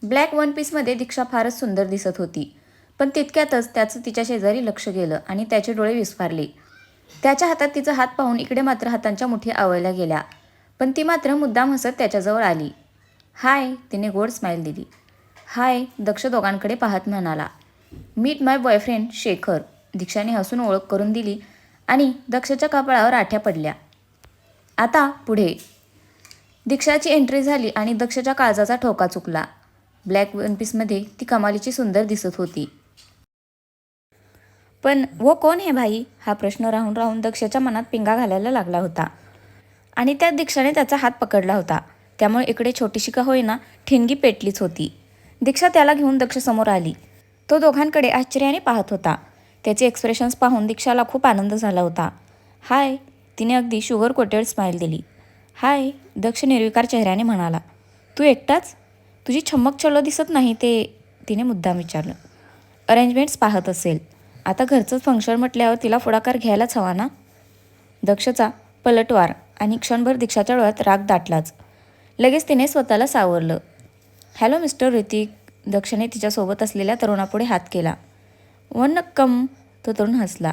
Black one पीसमध्ये दीक्षा फारच सुंदर दिसत होती. पण तितक्यातच त्याचं तिच्या शेजारी लक्ष गेलं आणि त्याचे डोळे विस्फारले. त्याच्या हातात तिचा हात पाहून इकडे मात्र हातांच्या मुठी आवळल्या गेल्या. पण ती मात्र मुद्दाम हसत त्याच्याजवळ आली. हाय, तिने गोड स्माईल दिली. हाय, दक्ष दोघांकडे पाहत म्हणाला. मीट माय बॉयफ्रेंड शेखर. दीक्षाने हसून ओळख करून दिली आणि दक्षच्या कपाळावर आठ्या पडल्या. आता पुढे. दीक्षाची एंट्री झाली आणि दक्षच्या काळजाचा ठोका चुकला. ब्लॅक वन पीसमध्ये ती कमालीची सुंदर दिसत होती. पण वो कोण है भाई, हा प्रश्न राहून राहून दक्षच्या मनात पिंगा घालायला लागला होता. आणि त्यात दीक्षाने त्याचा हात पकडला होता. त्यामुळे इकडे छोटीशी का होईना ठिणगी पेटलीच होती. दीक्षा त्याला घेऊन दक्ष समोर आली. तो दोघांकडे आश्चर्याने पाहत होता. त्याचे एक्सप्रेशन्स पाहून दीक्षाला खूप आनंद झाला होता. हाय, तिने अगदी शुगर कोटेड स्माईल दिली. हाय, दक्ष निर्विकार चेहऱ्याने म्हणाला. तू एकटाच? तुझी छम्मक चलो दिसत नाही ते, तिने मुद्दाम विचारलं. अरेंजमेंट्स पाहत असेल. आता घरचंच फंक्शन म्हटल्यावर तिला पुढाकार घ्यायलाच हवा ना. दक्षचा पलटवार आणि क्षणभर दीक्षाच्या डोळ्यात राग दाटलाच. लगेच तिने स्वतःला सावरलं. Hello mister Hrithik. दक्षने तिच्यासोबत असलेल्या तरुणापुढे हात केला. One come. तो तरुण हसला.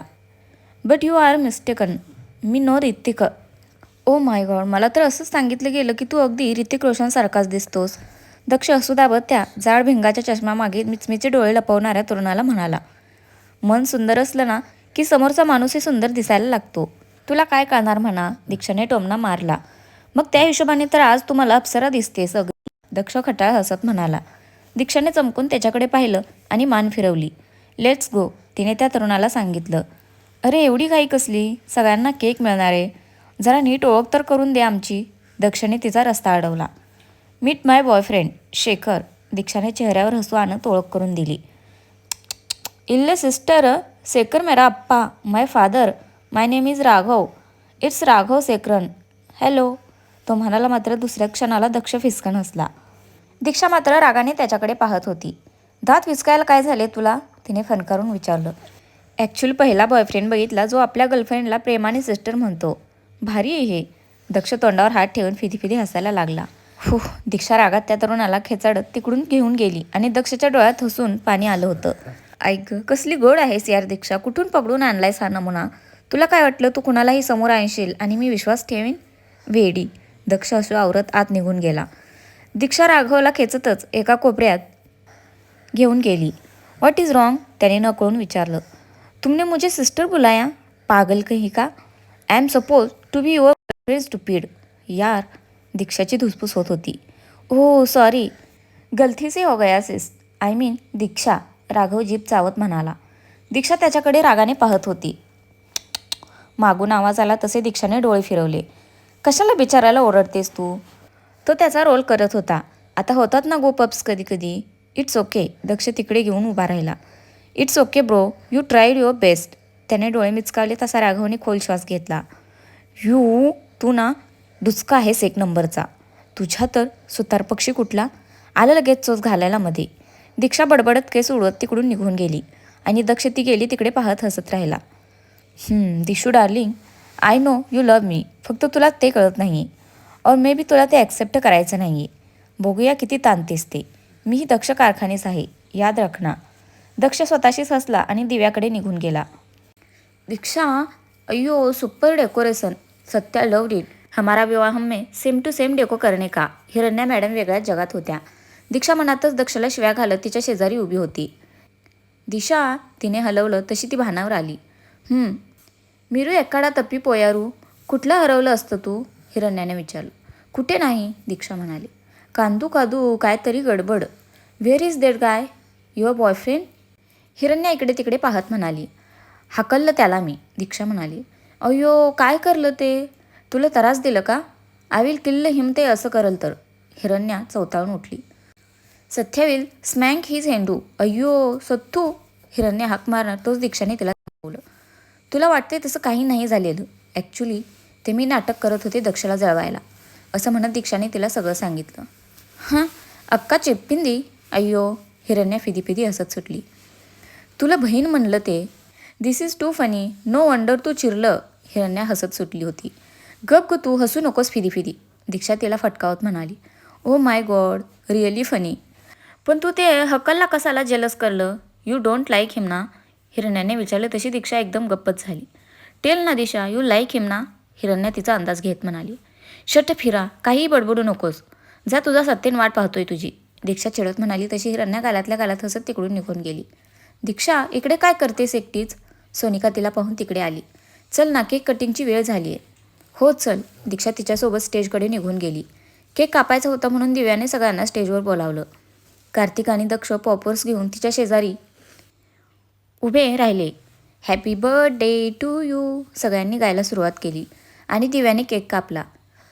But you are mistaken. मी no Hrithik. Oh my god, मला तर असंच सांगितलं गेलं की तू अगदी ऋतिक रोशनसारखाच दिसतोस. दक्ष हसू दाबत त्या जाड भिंगाच्या चष्म्यामागे मिचमिचे डोळे लपवणाऱ्या तरुणाला म्हणाला. मन सुंदर असलं ना की समोरचा माणूसही सुंदर दिसायला लागतो. तुला काय कळणार म्हणा, दीक्षाने टोमणा मारला. मग त्या हिशोबाने तर आज तुम्हाला अप्सरा दिसतेस अगदी, दक्ष खटाळ हसत म्हणाला. दीक्षाने चमकून त्याच्याकडे पाहिलं आणि मान फिरवली. लेट्स गो, तिने त्या तरुणाला सांगितलं. अरे एवढी घाई कसली, सगळ्यांना केक मिळणार आहे. जरा नीट ओळख तर करून दे आमची. दक्षने तिचा रस्ता अडवला. मीट माय बॉयफ्रेंड शेखर. दीक्षाने चेहऱ्यावर हसू आणत ओळख करून दिली. इल्ले सिस्टर, शेखर मेरा अप्पा, my father, my name is Raghav. It's Raghav Shekharan. Hello, तो म्हणाला. मात्र दुसऱ्या क्षणाला दक्ष फिसकन हसला. दीक्षा मात्र रागाने त्याच्याकडे पाहत होती. दात विचकायला काय झाले तुला, तिने फनकारून विचारलं. ॲक्च्युली पहिला बॉयफ्रेंड बघितला जो आपल्या गर्लफ्रेंडला प्रेमाने सिस्टर म्हणतो. भारी आहे हे. दक्ष तोंडावर हात ठेवून फिदी हसायला लागला. हो, दीक्षा रागात त्या तरुणाला खेचाडत तिकडून घेऊन गेली आणि दक्षच्या डोळ्यात हसून पाणी आलं होतं. ऐक, कसली गोड आहेस यार दीक्षा, कुठून पकडून आणलायस हा नमुना. तुला काय वाटलं तू कुणालाही समोर आणशील आणि मी विश्वास ठेवीन. वेडी. दक्ष हसू आवरत आत निघून गेला. दीक्षा राघवला खेचतच एका कोपऱ्यात घेऊन गेली. व्हॉट इज रॉंग, त्याने नकळून विचारलं. तुमने मुझे सिस्टर बुलाया, पागल कहीं का. I am suppose to be your friend stupid. यार, दीक्षाची धुसफूस होत होती. ओह सॉरी, गलती से हो गया सिस, आय मीन दीक्षा, राघव जीभ चावत म्हणाला. दीक्षा त्याच्याकडे रागाने पाहत होती. मागून आवाज आला तसे दीक्षाने डोळे फिरवले. कशाला बिचारायला ओरडतेस तू. तो त्याचा रोल करत होता. आता होतात ना गोपअप्स कधी कधी. इट्स ओके, दक्ष तिकडे घेऊन उभा राहिला. It's okay bro, you tried your best. त्याने डोळे मिचकावले तसा राघवने खोल श्वास घेतला. तू ना डुचका आहेस एक नंबरचा. तुझ्या तर सुतार पक्षी कुठला. आलं लगेच चोच घालायला मध्ये. दीक्षा बडबडत केस उडवत तिकडून निघून गेली आणि दक्ष ती गेली तिकडे पाहत हसत राहिला. Dishu darling, I know you love me, फक्त तुला ते कळत नाही. और मे बी तुला ते ॲक्सेप्ट करायचं नाही आहे. बघूया किती ताणतेस ते. मीही दक्ष कारखानेच आहे, याद रखना. दक्ष स्वतःशीच हसला आणि दिव्याकडे निघून गेला. दीक्षा, अय्यो super decoration, Satya loved it. हमारा विवाह में सेम टू सेम डेको करने का. हिरण्या मॅडम वेगळ्याच जगात होत्या. दीक्षा मनातच दक्षला शिव्या घालत तिच्या शेजारी उभी होती. दिशा, तिने हलवलं तशी ती भानावर आली. मीरू एकाडा तप्पी पोयारू, कुठलं हरवलं असतं तू, हिरण्याने विचारलं. कुठे नाही, दीक्षा म्हणाली. कांदू कादू कायतरी गडबड. Where is that guy, your boyfriend. Hiranya इकडे तिकडे पाहत म्हणाली. हाकललं त्याला मी, दीक्षा म्हणाली. अय्यो काय करलं ते, तुला त्रास दिलं का. आय विल किल्ल हिम, ते असं करल तर. हिरण्या चवताळून उठली. सथ्या विल स्मॅक हिज हेंडू. अय्यो सत्तू, हिरण्या हाक मारणार तोच दीक्षाने तिला बोललं. तुला वाटते तसं काही नाही झालेलं. ॲक्च्युली ते मी नाटक करत होते दक्षला जळवायला, असं म्हणत दीक्षाने तिला सगळं सांगितलं. अक्का चिप्पिंदी. अय्यो, हिरण्या फिदी हसत सुटली. तुला बहीण म्हणलं ते. This is too funny, no wonder तू चिरलं. हिरण्या हसत सुटली होती. गप ग तू, हसू नकोस फिदी. दीक्षा तिला फटकावत म्हणाली. ओ माय गॉड, रिअली फनी. पण तू ते हकलला कसाला जेलस करलं? यू डोंट लाईक हिम ना? हिरण्याने विचारलं. तशी दीक्षा एकदम गप्पच झाली. टेल ना दिशा, यू लाईक हिम ना? हिरण्या तिचा अंदाज घेत म्हणाली. शट फिरा, काहीही बडबडू नकोस. जा, तुझा सत्तेन वाट पाहतोय तुझी, दीक्षा चिडत म्हणाली. तशी हिरण्या गालातल्या गालात हसत तिकडून निघून गेली. दीक्षा, इकडे काय करतेस एकटीच? सोनिका तिला पाहून तिकडे आली. चल ना, केक कटिंगची वेळ झाली आहे. हो चल. दीक्षा तिच्यासोबत स्टेजकडे निघून गेली. केक कापायचा होता म्हणून दिव्याने सगळ्यांना स्टेजवर बोलावलं. कार्तिक आणि दक्ष पॉपर्स घेऊन तिच्या शेजारी उभे राहिले. हॅपी बर्थडे टू यू सगळ्यांनी गायला सुरुवात केली आणि दिव्याने केक कापला.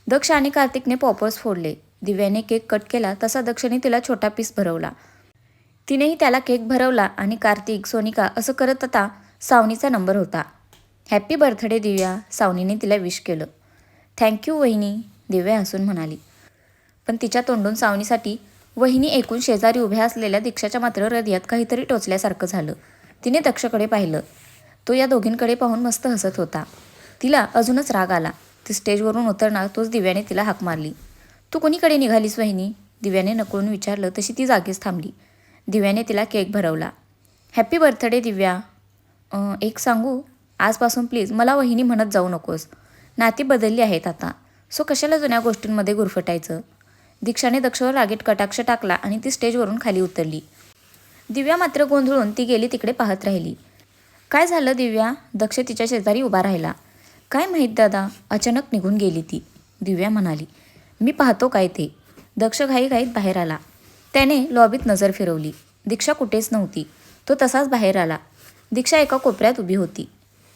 दक्ष आणि कार्तिकने पॉपर्स फोडले. दिव्याने केक कट केला तसा दक्षने तिला छोटा पीस भरवला. तिनेही त्याला केक भरवला आणि कार्तिक, सोनिका असं करत आता सावनीचा नंबर होता. हॅपी बर्थडे दिव्या, सावनीने तिला विश केलं. थँक्यू वहिनी, दिव्या हसून म्हणाली. पण तिच्या तोंडून सावनीसाठी वहिनी ऐकून शेजारी उभ्या असलेल्या दीक्षाच्या मात्र हृदयात काहीतरी टोचल्यासारखं झालं. तिने दक्षकडे पाहिलं. तो या दोघींकडे पाहून मस्त हसत होता. तिला अजूनच राग आला. ती स्टेजवरून उतरणार तोच दिव्याने तिला हाक मारली. तू कोणीकडे निघालीस वहिनी? दिव्याने नकळून विचारलं. तशी ती जागीच थांबली. दिव्याने तिला केक भरवला. हॅपी बर्थडे दिव्या. एक सांगू, आजपासून प्लीज मला वहिनी म्हणत जाऊ नकोस. नाती बदलली आहेत आता, सो कशाला जुन्या गोष्टींमध्ये गुरफटायचं. दीक्षाने दक्षवर रागीट कटाक्ष टाकला आणि ती स्टेजवरून खाली उतरली. दिव्या मात्र गोंधळून ती गेली तिकडे पाहत राहिली. काय झालं दिव्या? दक्ष तिच्या शेजारी उभा राहिला. काय माहीत दादा, अचानक निघून गेली ती, दिव्या म्हणाली. मी पाहतो काय ते. दक्ष घाईघाईत बाहेर आला. त्याने लॉबीत नजर फिरवली. दीक्षा कुठेच नव्हती. तो तसाच बाहेर आला. दीक्षा एका कोपऱ्यात उभी होती.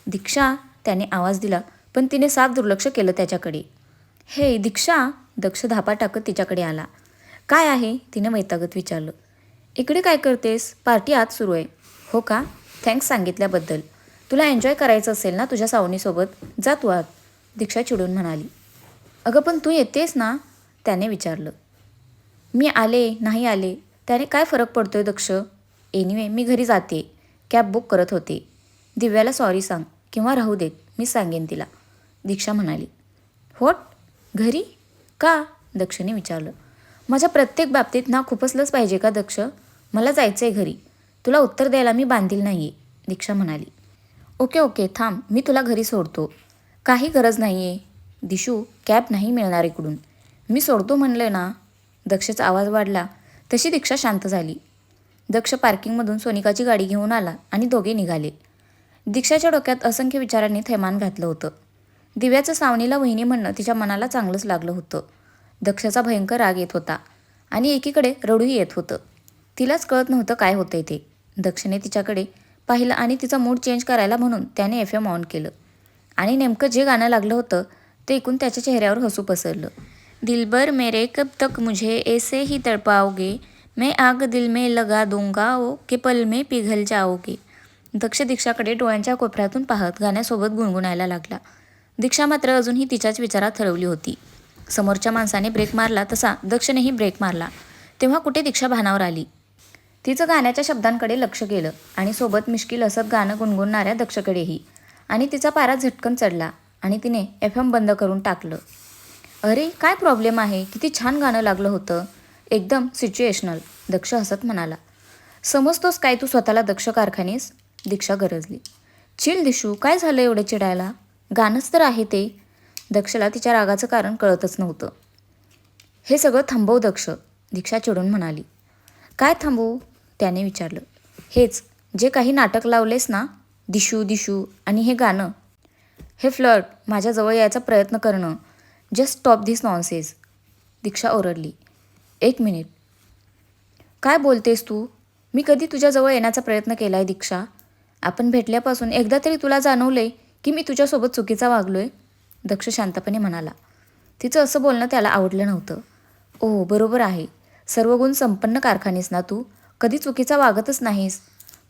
दीक्षा, त्याने आवाज दिला पण तिने साफ दुर्लक्ष केलं त्याच्याकडे. हे दीक्षा, दक्ष धापा टाकत तिच्याकडे आला. काय आहे? तिने वैतागत विचारलं. इकडे काय करतेस? पार्टी आज सुरू आहे. हो का? थँक्स सांगितल्याबद्दल. तुला एन्जॉय करायचं असेल ना तुझ्या सावनीसोबत, जा तू आत, दीक्षा चिडून म्हणाली. अगं पण तू येतेस ना? त्याने विचारलं. मी आले नाही आले त्याने काय फरक पडतोय दक्ष? एनिवे मी घरी जाते, कॅब बुक करत होते. दिव्याला सॉरी सांग किंवा राहू देत, मी सांगेन तिला, दीक्षा म्हणाली. व्हॉट? घरी? का? दक्षने विचारलं. माझ्या प्रत्येक बाबतीत ना खुपसलंच पाहिजे का दक्ष? मला जायचं आहे घरी. तुला उत्तर द्यायला मी बांधील नाही आहे, दीक्षा म्हणाली. ओके ओके थांब, मी तुला घरी सोडतो. काही गरज नाही आहे दिशू, कॅब नाही मिळणार इकडून. मी सोडतो म्हणलं ना. दक्षचा आवाज वाढला तशी दीक्षा शांत झाली. दक्ष पार्किंगमधून सोनिकाची गाडी घेऊन आला आणि दोघे निघाले. दीक्षाच्या डोक्यात असंख्य विचारांनी थैमान घातलं होतं. दिव्याचं सावनीला वहिनी म्हणणं तिच्या मनाला चांगलंच लागलं होतं. दक्षाचा भयंकर राग येत होता आणि एकीकडे रडूही येत होतं. तिलाच कळत नव्हतं काय होतंय ते. दक्षने तिच्याकडे पाहिलं आणि तिचा मूड चेंज करायला म्हणून त्याने FM ऑन केलं आणि नेमकं जे गाणं लागलं होतं ते ऐकून त्याच्या चेहऱ्यावर हसू पसरलं. दिलबर मेरे कब तक मुझे ऐसे ही तड़पाओगे, मैं आग दिल में लगा दूंगा ओ के पल में पिघल जाओगे. दक्ष दीक्षाकडे डोळ्यांच्या कोपऱ्यातून पाहत गाण्यासोबत गुणगुणायला लागला. दीक्षा मात्र अजूनही तिच्याच विचारात हरवली होती. समोरच्या माणसाने ब्रेक मारला तसा दक्षनेही ब्रेक मारला. तेव्हा कुठे दीक्षा भानावर आली. तिचं गाण्याच्या शब्दांकडे लक्ष गेलं आणि सोबत मिश्किल असत गाणं गुणगुणणाऱ्या दक्षकडेही, आणि तिचा पारा झटकन चढला आणि तिने FM बंद करून टाकलं. अरे काय प्रॉब्लेम आहे? किती छान गाणं लागलं होतं, एकदम सिच्युएशनल, दक्ष हसत म्हणाला. समजतोस काय तू स्वतःला दक्ष कारखानीस? दीक्षा गरजली. चिल दिशू, काय झालं एवढं चिडायला? गाणंच तर आहे ते. दक्षला तिच्या रागाचं कारण कळतच नव्हतं. हे सगळं थांबव दक्ष, दीक्षा चिडून म्हणाली. काय थांबवू? त्याने विचारलं. हेच जे काही नाटक लावलेस ना, दिशू दिशू आणि हे गाणं, हे फ्लर्ट, माझ्याजवळ यायचा प्रयत्न करणं, जस्ट स्टॉप धिस नॉनसेन्स, दीक्षा ओरडली. एक मिनिट, काय बोलतेस तू? मी कधी तुझ्याजवळ येण्याचा प्रयत्न केला आहे दीक्षा? आपण भेटल्यापासून एकदा तरी तुला जाणवलंय की मी तुझ्यासोबत चुकीचा वागलोय? दक्ष शांतपणे म्हणाला. तिचं असं बोलणं त्याला आवडलं नव्हतं. ओह बरोबर आहे, सर्व गुण संपन्न कारखानीस ना तू, कधी चुकीचा वागतच नाहीस.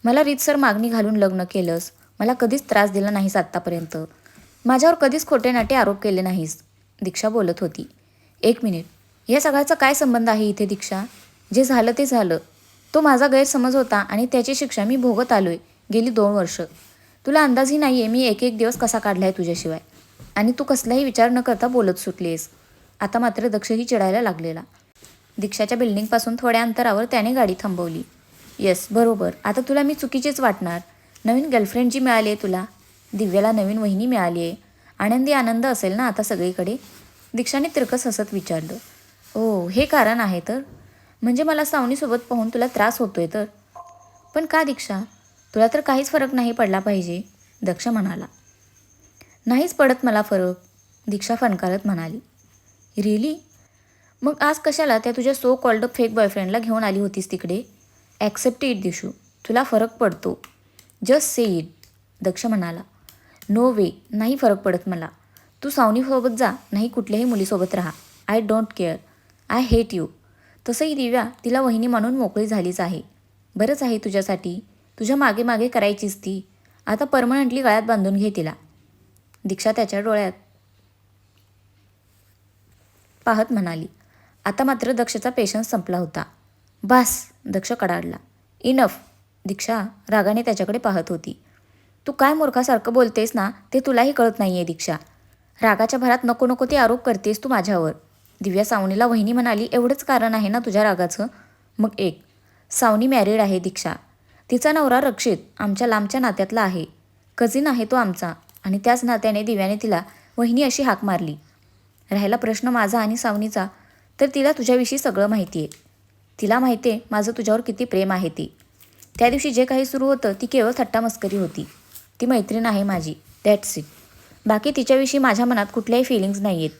मला रीतसर मागणी घालून लग्न केलंस, मला कधीच त्रास दिला नाहीस आत्तापर्यंत, माझ्यावर कधीच खोटे नाटे आरोप केले नाहीस, दीक्षा बोलत होती. एक मिनिट, या सगळ्याचा काय संबंध आहे इथे दीक्षा? जे झालं ते झालं. तो माझा गैरसमज होता आणि त्याची शिक्षा मी भोगत आलोय गेली 2 वर्ष. तुला अंदाजही नाही आहे मी एक दिवस कसा काढला आहे तुझ्याशिवाय, आणि तू कसलाही विचार न करता बोलत सुटलीस. आता मात्र दक्षही चिडायला लागलेला. दीक्षाच्या बिल्डिंगपासून थोड्या अंतरावर त्याने गाडी थांबवली. येस बरोबर, आता तुला मी चुकीचीच वाटणार. नवीन गर्लफ्रेंड जी मिळाली आहे तुला, दिव्याला नवीन वहिनी मिळाली आहे, आनंदी आनंद असेल ना आता सगळीकडे. दीक्षाने तिरकस हसत विचारलं. ओ हे कारण आहे तर? म्हणजे मला सावनीसोबत पाहून तुला त्रास होतोय तर? पण का दीक्षा, तुला तर काहीच फरक नाही पडला पाहिजे, दक्ष म्हणाला. नाहीच पडत मला फरक, दीक्षा फणकारत म्हणाली. रिअली? मग आज कशाला त्या तुझ्या सो कॉल्ड फेक बॉयफ्रेंडला घेऊन आली होतीस तिकडे? ॲक्सेप्ट इट दिशू, तुला फरक पडतो. जस्ट से इट, दक्ष म्हणाला. नो वे, नाही फरक पडत मला. तू सावनीसोबत जा, नाही कुठल्याही मुलीसोबत राहा. I don't care. I hate you. तसंही दिव्या तिला वहिनी म्हणून मोकळी झालीच आहे. बरंच आहे तुझ्यासाठी. तुझ्या मागे मागे करायचीच ती. आता परमनंटली गळ्यात बांधून घे तिला. दीक्षा त्याच्या डोळ्यात पाहत म्हणाली. आता मात्र दक्षचा पेशन्स संपला होता. बास, दक्ष कडाडला. इनफ, दीक्षा रागाने त्याच्याकडे पाहत होती. तू काय मूर्खासारखं बोलतेस ना ते तुलाही कळत नाही आहे दीक्षा. रागाच्या भरात नको नको ते आरोप करतेस तू माझ्यावर. दिव्या सावनीला वहिनी म्हणाली एवढंच कारण आहे ना तुझ्या रागाचं? मग एक, सावनी मॅरिड आहे दीक्षा. तिचा नवरा रक्षित आमच्या लांबच्या नात्यातला आहे. कझिन आहे तो आमचा, आणि त्याच नात्याने दिव्याने तिला वहिनी अशी हाक मारली. राहिला प्रश्न माझा आणि सावनीचा, तर तिला तुझ्याविषयी सगळं माहिती आहे. तिला माहिती आहे माझं तुझ्यावर किती प्रेम आहे ते. त्या दिवशी जे काही सुरू होतं ती केवळ थट्टामस्करी होती. ती मैत्रीण आहे माझी, दॅट्स इट. बाकी तिच्याविषयी माझ्या मनात कुठल्याही फिलिंग्ज नाही आहेत.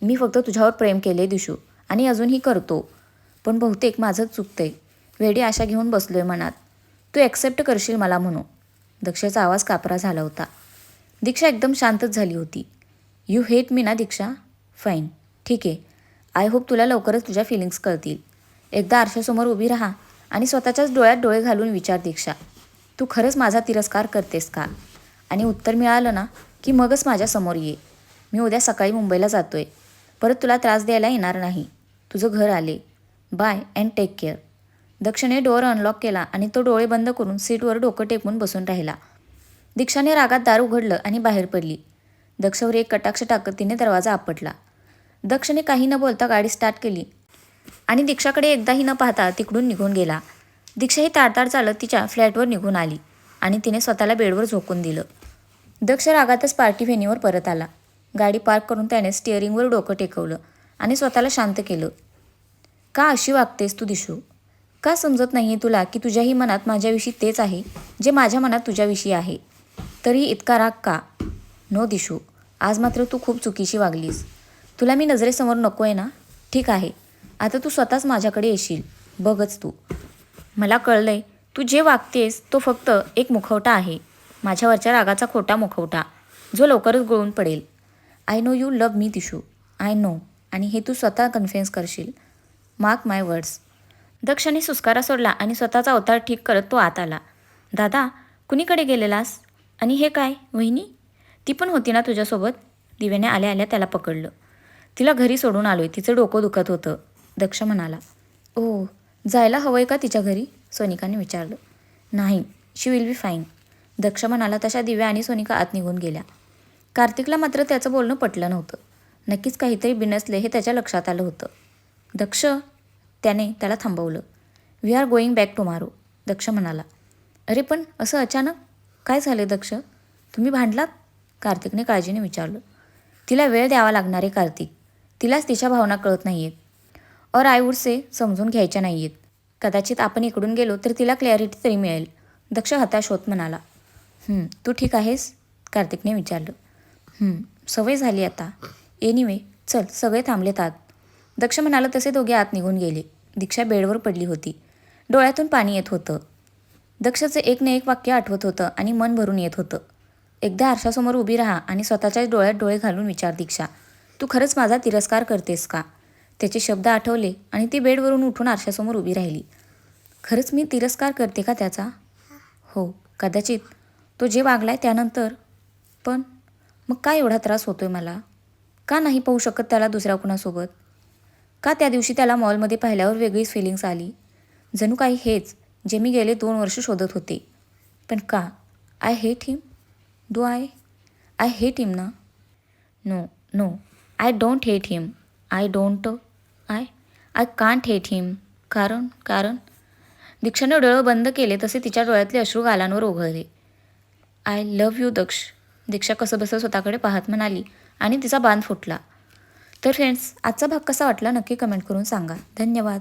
मी फक्त तुझ्यावर प्रेम केले दिशू, आणि अजूनही करतो. पण बहुतेक माझंच चुकतंय. वेडी आशा घेऊन बसलोय मनात. तू ॲक्सेप्ट करशील मला म्हणून. दक्षाचा आवाज कापरा झाला होता. दीक्षा एकदम शांतच झाली होती. यू हेट मी ना दीक्षा? फाईन, ठीक आहे. आय होप तुला लवकरच तुझ्या फिलिंग्स कळतील. एकदा आरशासमोर उभी राहा आणि स्वतःच्याच डोळ्यात डोळे घालून विचार दीक्षा, तू खरंच माझा तिरस्कार करतेस का? आणि उत्तर मिळालं ना की मगच माझ्यासमोर ये. मी उद्या सकाळी मुंबईला जातोय. परत तुला त्रास द्यायला येणार नाही. तुझं घर आले. Bye and take care. दक्षने डोअर अनलॉक केला आणि तो डोळे बंद करून सीटवर डोकं टेकून बसून राहिला. दीक्षाने रागात दार उघडलं आणि बाहेर पडली. दक्षवर एक कटाक्ष टाकत तिने दरवाजा आपटला. दक्षने काही न बोलता गाडी स्टार्ट केली आणि दीक्षाकडे एकदाही न पाहता तिकडून निघून गेला. दीक्षा ही ताडताड चालत तिच्या फ्लॅटवर निघून आली आणि तिने स्वतःला बेडवर झोकून दिलं. दक्ष रागातच पार्टी व्हेन्यूवर परत आला. गाडी पार्क करून त्याने स्टिअरिंगवर डोकं टेकवलं आणि स्वतःला शांत केलं. का अशी वागतेस तू दिशू? का समजत नाही आहे तुला की तुझ्याही मनात माझ्याविषयी तेच आहे जे माझ्या मनात तुझ्याविषयी आहे? तरी इतका राग का? नो दिशू, आज मात्र तू खूप चुकीची वागलीस. तुला मी नजरेसमोर नको आहे ना? ठीक आहे, आता तू स्वतःच माझ्याकडे येशील. बघच तू. मला कळलंय तू जे वागतेस तो फक्त एक मुखवटा आहे. माझ्यावरच्या रागाचा खोटा मुखवटा, जो लवकरच गळून पडेल. I know you love me Dishu. I know. आणि हे तू स्वतः कन्फेन्स करशील. मार्क माय वर्ड्स. दक्षने सुस्कारा सोडला आणि स्वतःचा अवतार ठीक करत तो आत आला. दादा, कुणीकडे गेलेलास? आणि हे काय, वहिनी? ती पण होती ना तुझ्यासोबत? दिव्याने आल्या आल्या त्याला पकडलं. तिला घरी सोडून आलोय, तिचं डोकं दुखत होतं, दक्ष म्हणाला. ओ, जायला हवंय का तिच्या घरी? सोनिकाने विचारलं. नाही, शी विल बी फाईन, दक्ष म्हणाला. तशा दिव्या आणि सोनिका आत निघून गेल्या. कार्तिकला मात्र त्याचं बोलणं पटलं नव्हतं. नक्कीच काहीतरी बिनसले हे त्याच्या लक्षात आलं होतं. दक्ष, त्याने त्याला थांबवलं. We are going back tomorrow, Daksh म्हणाला. अरे पण असं अचानक काय झाले दक्ष? तुम्ही भांडलात? कार्तिकने काळजीने विचारलं. तिला वेळ द्यावा लागणार आहे कार्तिक. तिलाच तिच्या भावना कळत नाही आहेत. और आय वुड से समजून घ्यायच्या नाही आहेत. कदाचित आपण इकडून गेलो तर तिला क्लॅरिटी तरी मिळेल, दक्ष हताश होत म्हणाला. तू ठीक आहेस? कार्तिकने विचारलं. सवय झाली आता. एनिवे चल, सगळे थांबलेत आत, दक्ष म्हणाला. तसे दोघे आत निघून गेले. दीक्षा बेडवर पडली होती. डोळ्यातून पाणी येत होतं. दक्षचं एक न एक वाक्य आठवत होतं आणि मन भरून येत होतं. एकदा आरशासमोर उभी राहा आणि स्वतःच्याच डोळ्यात डोळे घालून विचार दीक्षा, तू खरंच माझा तिरस्कार करतेस का? त्याचे शब्द आठवले आणि ती बेडवरून उठून आरशासमोर उभी राहिली. खरंच मी तिरस्कार करते का त्याचा? हो, कदाचित तो जे वागलाय त्यानंतर. पण मग काय एवढा त्रास होतोय मला? का नाही पाहू शकत त्याला दुसऱ्या कुणासोबत? का त्या दिवशी त्याला मॉलमध्ये पाहिल्यावर वेगळीच फिलिंग्स आली? जणू काही हेच जे मी गेले 2 वर्ष शोधत होते. पण का? I hate him. Do I hate him ना? No no, I don't hate him. I I can't hate him. कारण दीक्षाने डोळे बंद केले तसे तिच्या डोळ्यातले अश्रू गालांवर ओघळले. I love you Daksh, Diksha कसंबसं स्वतःकडे पाहत म्हणाली आणि तिचा बांध फुटला. तर फ्रेंड्स, आजचा भाग कसा वाटला नक्की कमेंट करून सांगा. धन्यवाद.